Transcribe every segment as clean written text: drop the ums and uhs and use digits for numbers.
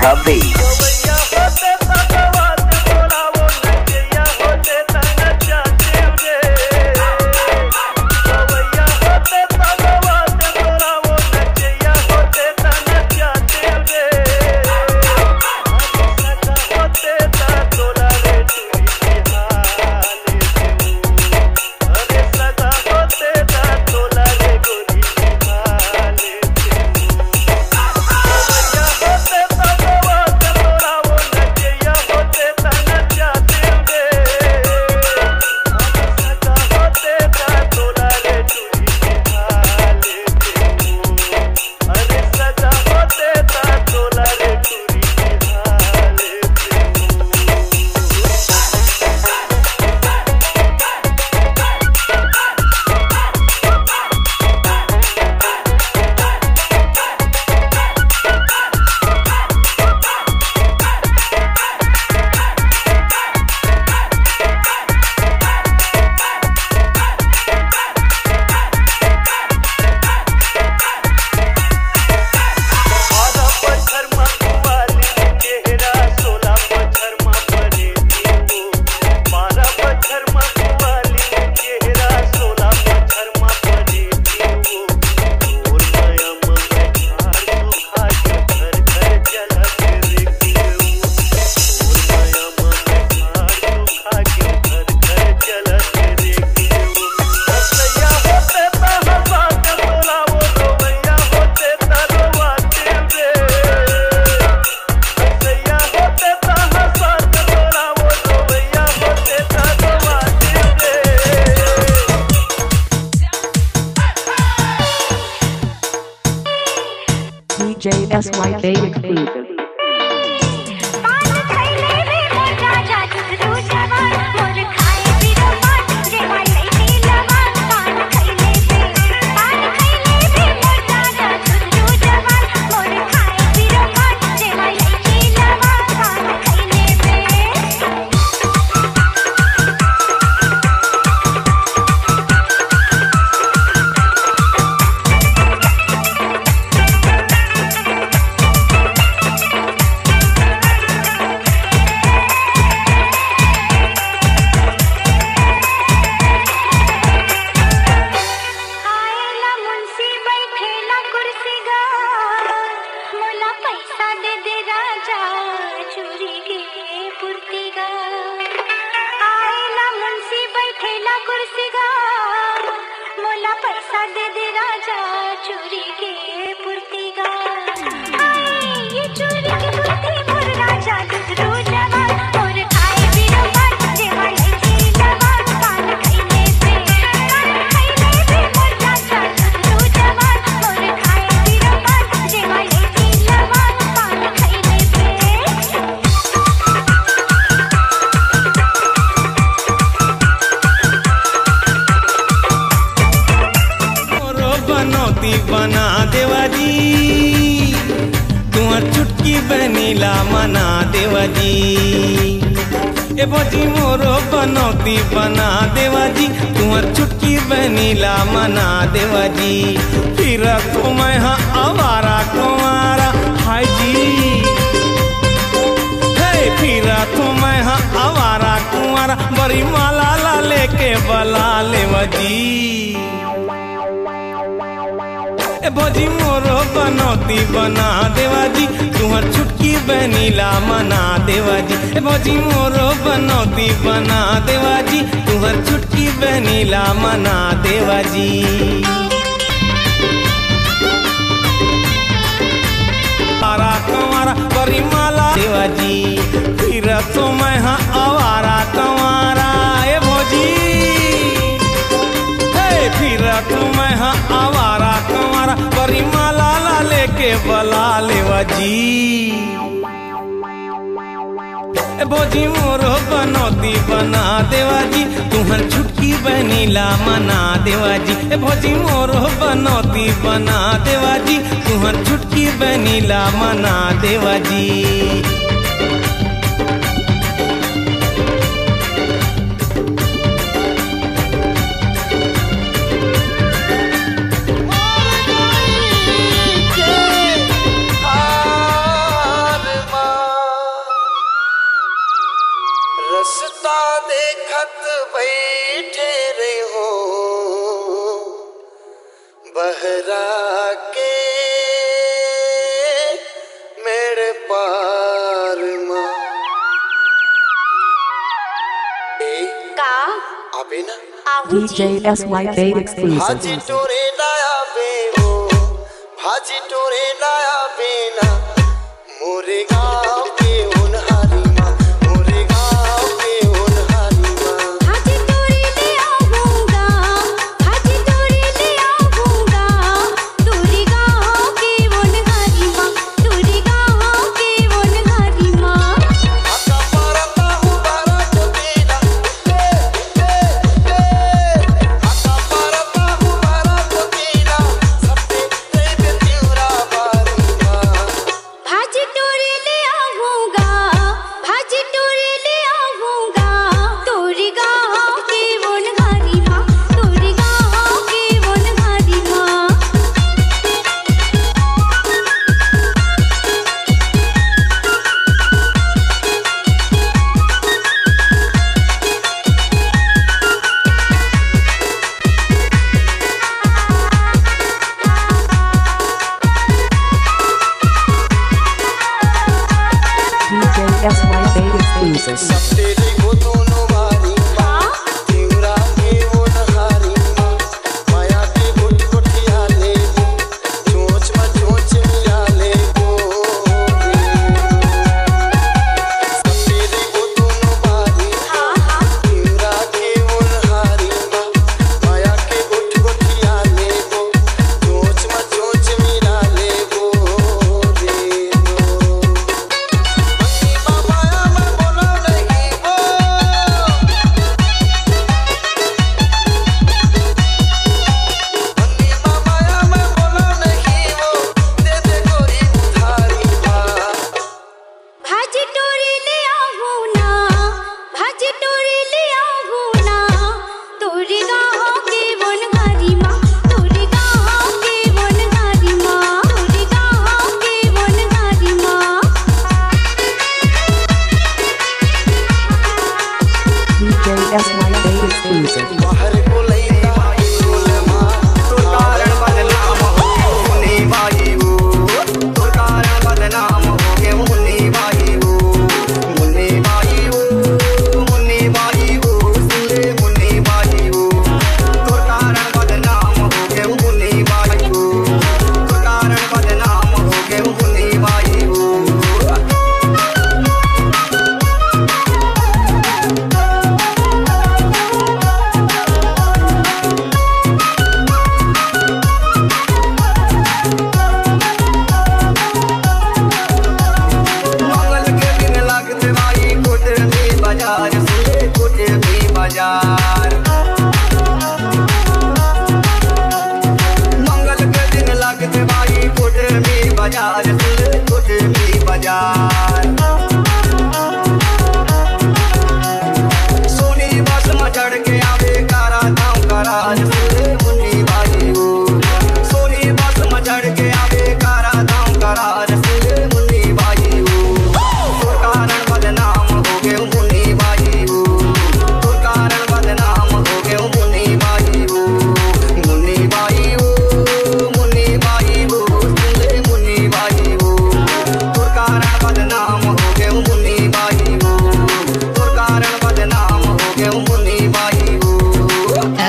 The Beats. JSYK exclusive. बना देवा जी तुम्हार चुटकी बनीला मना देवा जी ए भोजी मोरो बनौती बना देवा जी तुम्हार चुटकी बनीला मना देवा जी फिर तो मैं हाँ आवारा कुंवारा हाय जी फिर तो मैं हाँ आवारा कुंवारा बड़ी माला ला लेके बला लेवा जी ए भोजी मोरो बनौती बना देवा जी तुम्हार छुटकी बनीला मना देवा जी ए भोजी मोरो बनौती बना देवा जी तुम्हार छुटकी बनीला मना देवा जी आवारा कंवारा बड़ी माला देवा जी फिर तो मैं हाँ आवारा कंवारा ए भोजी फिर तो मैं हाँ आवारा कंवारा बड़ी माला ला लेके बला लेवा जी ए भोजी मोरो बनौती बना देवा जी तुम्हार छुटकी बनीला मना देवा जी ए भोजी मोरो बनौती बना देवा जी तुम्हार छुटकी बनीला मना देवा जी बहरा के मेरे पार माँ का अबे ना DJ SYK exclusive. भाजी टोरे लाया बे वो भाजी टोरे लाया बे ना मोरे गाँव के उनहारी माँ मोरे गाँव के उनहारी माँ भाजी तोरे ले आऊंगा भाजी तोरे ले आऊंगा तोरे गाँव के वनहारी माँ तोरे गाँव के वनहारी माँ आका परता उबारा चोटीला आका परता उबारा चोटीला सबसे तेरे बेतियुरा बारी माँ भाजी तोरे ले आऊंगा भाजी तोरे ले आऊंगा तोरे गाँव के वनहारी माँ तोरे गाँव के वनहारी माँ DJ SYK exclusive. सब तेरे वो दोनों बारी माँ तेरा के उनहारी माँ माया के गुट गुटिया ले चोंच में चोंच मिला ले सब तेरे वो दोनों बारी तेरा के उनहारी माँ माया के गुट गुटिया ले चोंच में चोंच मिला ले बाबा मैं बोला नहीं वो अन्नी माया मैं बोला नहीं वो दे दे गोरी उधारी माँ भाजी तोरे ले आऊं ना भाजी तोरे ले आऊं ना तोरे गाँव के वनहारी माँ तोरे गाँव के वनहारी माँ तोरे गाँव के वनहारी माँ DJ SYK exclusive. बाहर को लईता बोल माँ तो कारण बदनाम हो गए मुन्नी बाई वो तो कारण बदनाम हो गए मुन्नी बाई वो मुन्नी बाई वो मुन्नी बाई वो सुने मुन्नी बाई वो तो कारण बदनाम हो गए मुन्नी बाई वो तो कारण बदनाम हो गए मुन्नी बाई वो मंगल के दिन लगते भाई कोटमी बाजार सुने कोटमी बाजार मंगल के दिन लगते भाई कोटमी बाजार सुने कोटमी बाजार सोनी बस में चढ़ के आवे कारा दाम कराज सुने मुन्नी बाई वो सोनी बस में चढ़ के आवे कारा दाम कराज सुने मुन्नी बाई वो तो कारण बदनाम हो गए मुन्नी बाई वो तो कारण बदनाम हो गए मुन्नी बाई वो मुन्नी बाई वो मुन्नी बाई वो सुने मुन्नी बाई वो तो कारण बदनाम हो गए मुन्नी बाई वो तो कारण बदनाम हो गए मुन्नी बाई वो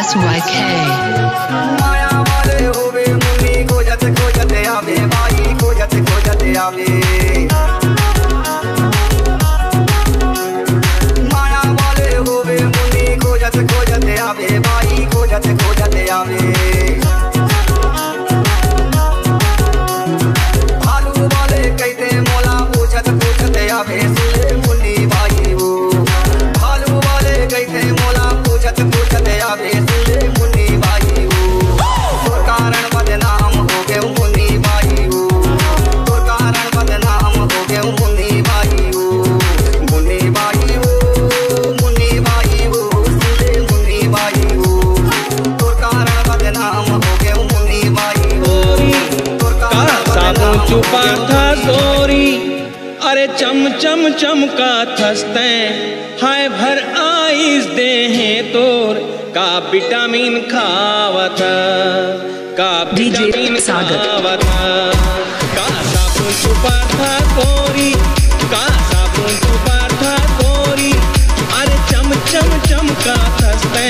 SYK. माया वाले होवे मुन्नी खोजत खोजत आवे बाई खोजत खोजत आवे माया वाले होवे मुन्नी खोजत खोजत आवे बाई खोजत खोजत आवे भालू वाले कहते मोला पूछत पूछत आवे सुने मुन्नी बाई वो भालू वाले कहते मोला पूछत पूछत आवे सुने मुन्नी बाई वो तो कारण बदनाम हो गए मुन्नी बाई वो तो कारण बदनाम हो गए मुन्नी बाई वो मुन्नी बाई वो मुन्नी बाई वो सुने मुन्नी बाई वो तो कारण बदनाम हो गए मुन्नी बाई वो तो कारण साबुन बदनाम छुपा हो गए था मुन्नी गोरी अरे चम चम चमका थसते हाय भर आइस दे हैं तोर का विटामिन खावत का DJ विटामिन सागर। खावत का साबुन छुपा था गोरी का साबुन छुपा था गोरी अरे चम चम चमका थसते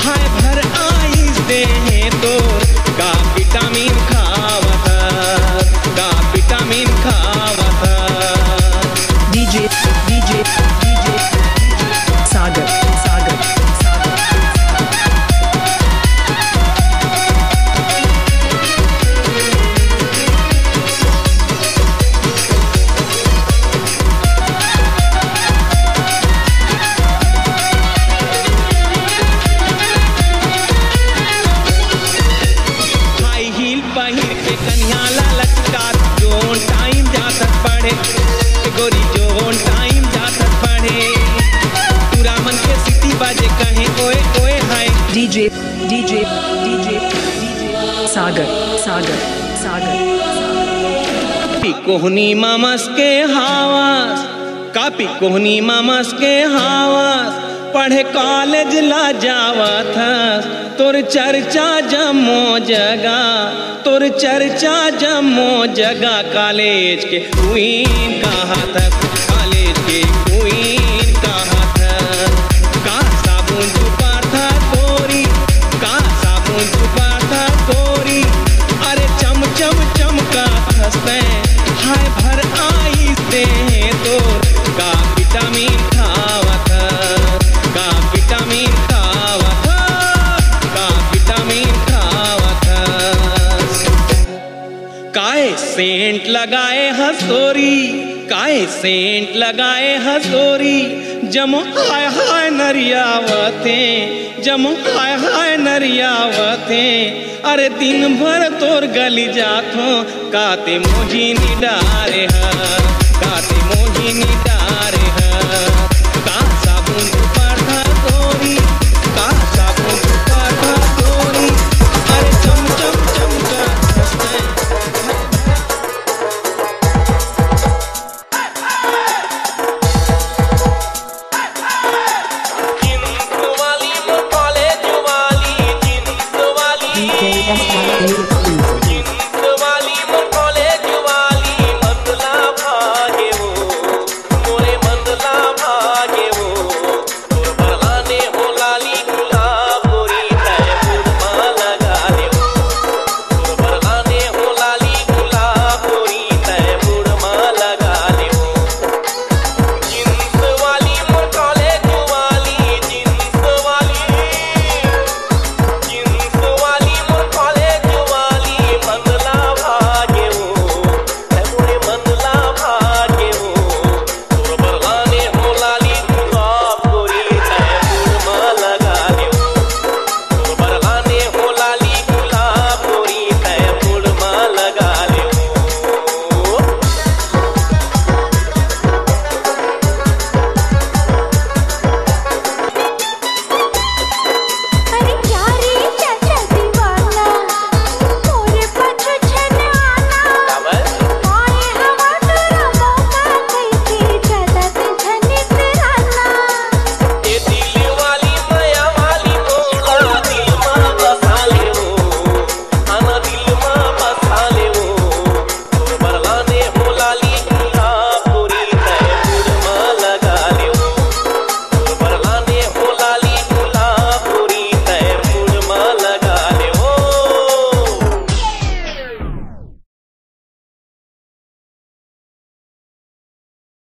हाय भर आईस दे तो का विटामिन खावत का विटामिन खावत DJ Sagar Sagar high heel पहिर के कन्या ललचका जोन टाइम जातक पढ़े गोरी जोन टाइम जातक पढ़े पूरा मन के सिटी बाजे कहे ओए ओए हाय DJ सागर सागर सागर कोहनी मामस के हावास कापी कोहनी मामस के हावास पढ़े कॉलेज ला जावा था तोर चर्चा जम्मो जगह तोर चर्चा जम्मो जगह कॉलेज के क्वीन कहा था कॉलेज के क्वीन कहा था का साबुन छुपा था गोरी का साबुन छुपा था गोरी अरे चम चम चमका थसते हाय भर आई से तो का विटामिन खावत का विटामिन खावत का विटामिन खावत काय सेंट लगाए हसोरी काय सेंट लगाए हसोरी जमो हाय हाय नरियावते जमो हाय हाय नरियावते अरे दिन भर तोर गली जातो काते मोहिनी डारे काते मोहिनी